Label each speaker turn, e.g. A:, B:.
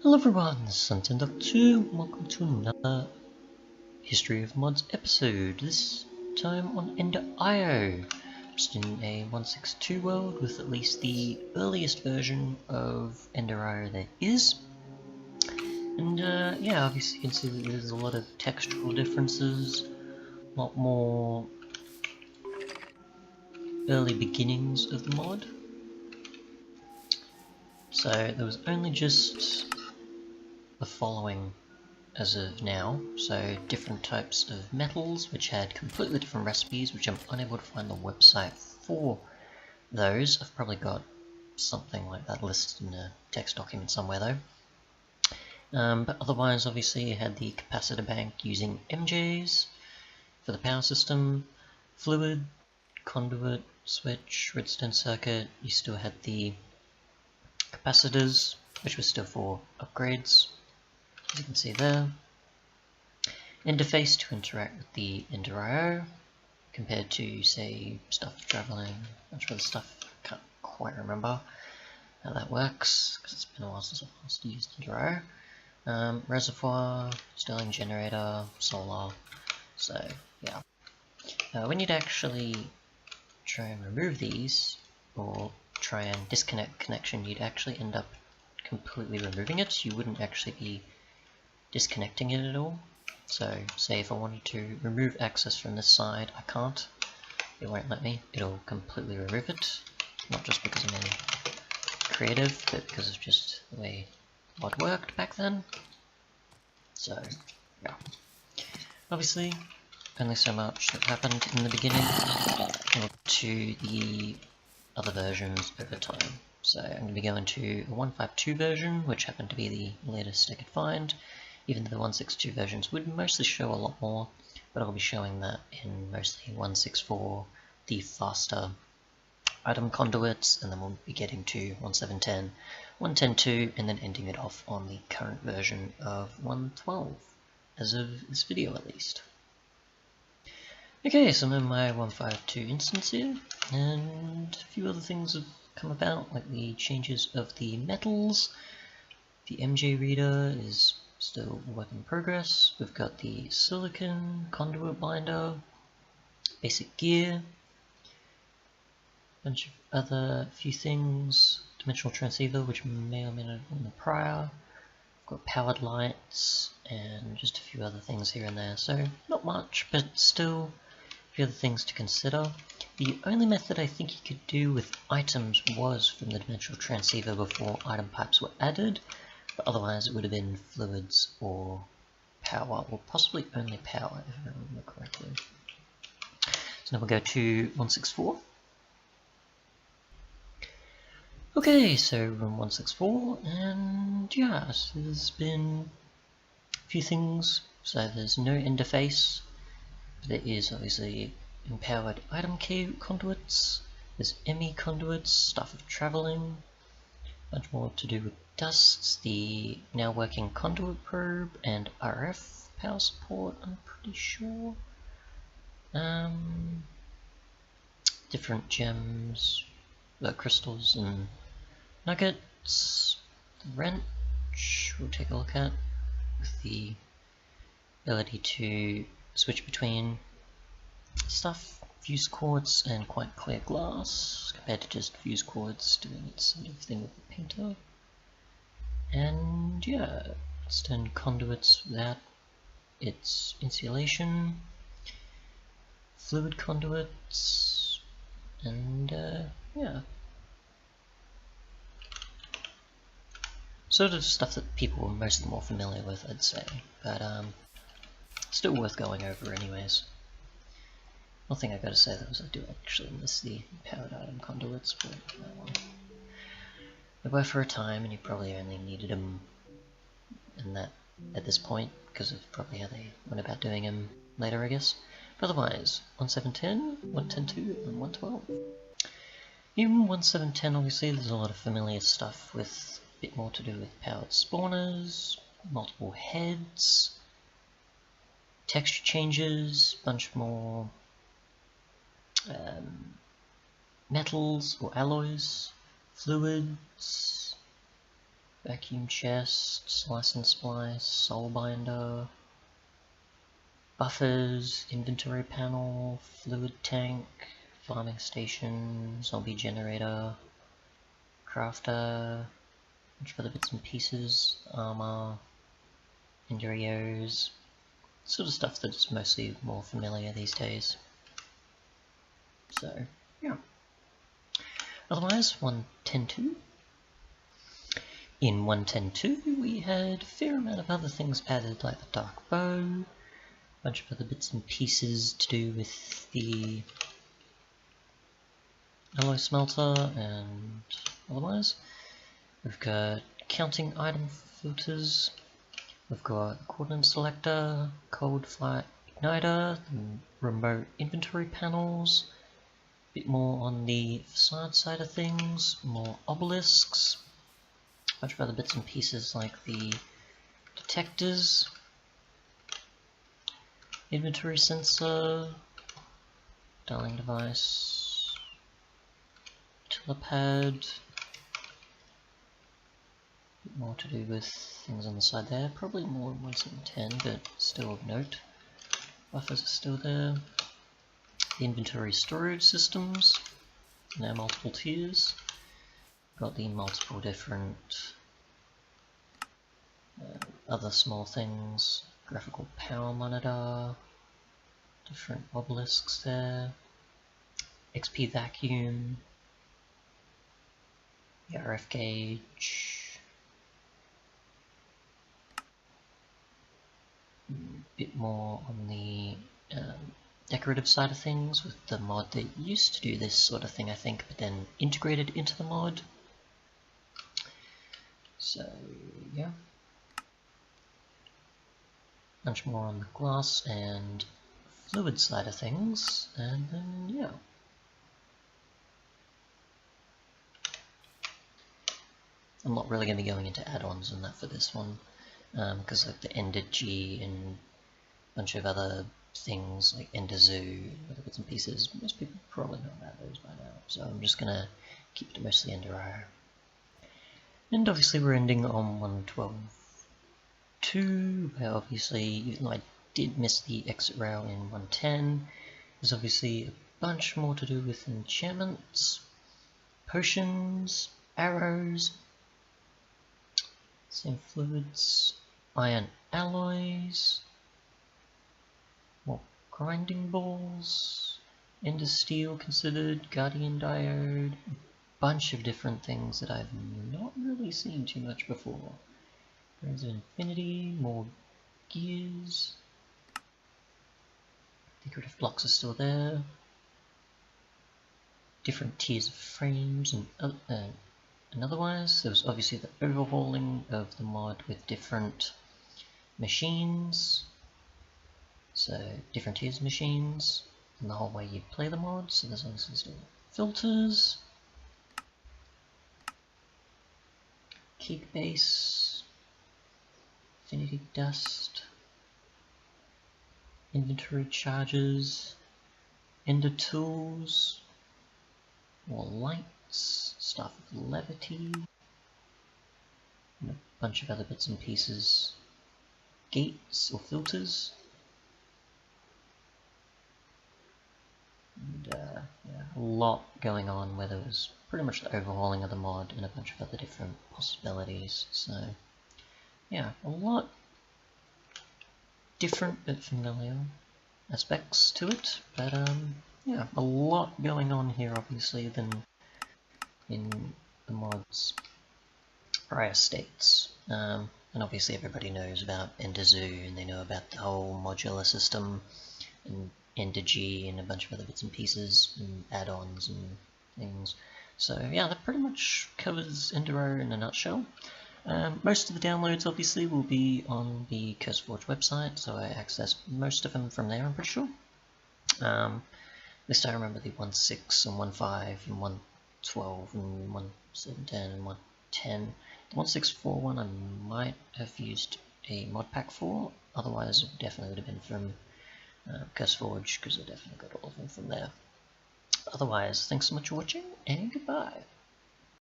A: Hello everyone, this is Sunten2. Welcome to another History of Mods episode, this time on Ender.io. Just in a 162 world with at least the earliest version of Ender.io there is. And yeah, obviously you can see that there's a lot of textural differences, a lot more early beginnings of the mod. So there was only just the following as of now, so different types of metals which had completely different recipes, which I'm unable to find the website for those. I've probably got something like that listed in a text document somewhere though. But otherwise, obviously you had the capacitor bank using MJs for the power system, fluid, conduit, switch, redstone circuit. You still had the capacitors, which was still for upgrades, as you can see there. Interface to interact with the Ender.io, compared to, say, stuff traveling, a bunch of other stuff. I can't quite remember how that works, because it's been a while since I've last used Ender.io. Reservoir, Stirling generator, solar, so yeah. When you'd actually try and remove these, or try and disconnect connection, you'd actually end up completely removing it. You wouldn't actually be disconnecting it at all. So, say if I wanted to remove access from this side, I can't. It won't let me. It'll completely remove it. Not just because I'm in creative, but because of just the way mod worked back then. So, yeah. Obviously, only so much that happened in the beginning to the other versions over time. So I'm going to be going to a 152 version, which happened to be the latest I could find. Even though the 162 versions would mostly show a lot more, but I'll be showing that in mostly 164, the faster item conduits, and then we'll be getting to 1710, 110.2, and then ending it off on the current version of 112, as of this video at least. Okay, so I'm in my 152 instance here, and a few other things have come about, like the changes of the metals. The MJ reader is still a work in progress. We've got the silicon conduit binder, basic gear, a bunch of other few things, dimensional transceiver, which may or may not have been the prior. We've got powered lights, and just a few other things here and there. So not much, but still a few other things to consider. The only method I think you could do with items was from the dimensional transceiver before item pipes were added. But otherwise it would have been fluids or power, or possibly only power if I remember correctly. So now we'll go to 164. Okay, so we're on 164, and yeah, so there's been a few things. So there's no interface, but there is obviously empowered item key conduits, there's ME conduits, stuff of traveling, a bunch more to do with dusts, the now working conduit probe, and RF power support, I'm pretty sure. Different gems, crystals and nuggets. The wrench we'll take a look at, with the ability to switch between stuff, fuse quartz and quite clear glass, compared to just fuse quartz doing its sort of thing with the painter. And yeah, let's turn conduits without its insulation, fluid conduits, and yeah. Sort of stuff that people are mostly more familiar with, I'd say, but still worth going over anyways. One thing I gotta say though is I do actually miss the powered item conduits, but they were for a time, and you probably only needed them in that at this point because of probably how they went about doing them later, I guess. But otherwise, 1710, 110.2, and 112. In 1710, obviously, there's a lot of familiar stuff with a bit more to do with powered spawners, multiple heads, texture changes, bunch more metals or alloys, fluids, vacuum chest, slice and splice, soul binder, buffers, inventory panel, fluid tank, farming station, zombie generator, crafter, a bunch of other bits and pieces, armor, Endurios, sort of stuff that's mostly more familiar these days. So, yeah. Otherwise, 1.10.2. In 1.10.2 we had a fair amount of other things added, like the dark bow, a bunch of other bits and pieces to do with the alloy smelter, and otherwise we've got counting item filters, we've got coordinate selector, cold fire igniter, remote inventory panels, a bit more on the facade side of things, more obelisks, a bunch of other bits and pieces like the detectors, inventory sensor, dialing device, telepad, a bit more to do with things on the side there, probably more than 1.7.10, but still of note. Buffers are still there. The inventory storage systems, now multiple tiers. Got the multiple different other small things, graphical power monitor, different obelisks there, XP vacuum, the RF gauge, a bit more on the decorative side of things with the mod that used to do this sort of thing, I think, but then integrated into the mod. So yeah, much more on the glass and fluid side of things, and then yeah. I'm not really going to be going into add-ons and that for this one, because like the Ender G and a bunch of other things like Ender Zoo, other bits and pieces, most people probably know about those by now, so I'm just going to keep it mostly Ender. And obviously we're ending on 1.12.2, where obviously, even though I did miss the exit rail in 1.10, there's obviously a bunch more to do with enchantments, potions, arrows, same fluids, iron alloys, more grinding balls, ender steel considered, guardian diode, a bunch of different things that I've not really seen too much before. There's infinity, more gears, decorative blocks are still there, different tiers of frames, and otherwise there was obviously the overhauling of the mod with different machines, so different tiers of machines, and the whole way you play the mod. So there's obviously still filters, cake base, infinity dust, inventory charges, ender tools, more lights, stuff with levity, and a bunch of other bits and pieces, gates or filters, and yeah, a lot going on where there was pretty much the overhauling of the mod and a bunch of other different possibilities. So yeah, a lot different but familiar aspects to it, but yeah, a lot going on here obviously than in the mod's prior states. And obviously everybody knows about Ender Zoo, and they know about the whole modular system and Ender G and a bunch of other bits and pieces and add-ons and things. So yeah, that pretty much covers Endero in a nutshell. Most of the downloads obviously will be on the CurseForge website, so I access most of them from there, I'm pretty sure. At least I remember the 1.6 and 1.5 and 1.12 and 1.7.10 and 1.10. The 1.6.4 one I might have used a mod pack for, otherwise it definitely would have been from CurseForge, because I definitely got all of them from there. Otherwise, thanks so much for watching, and goodbye.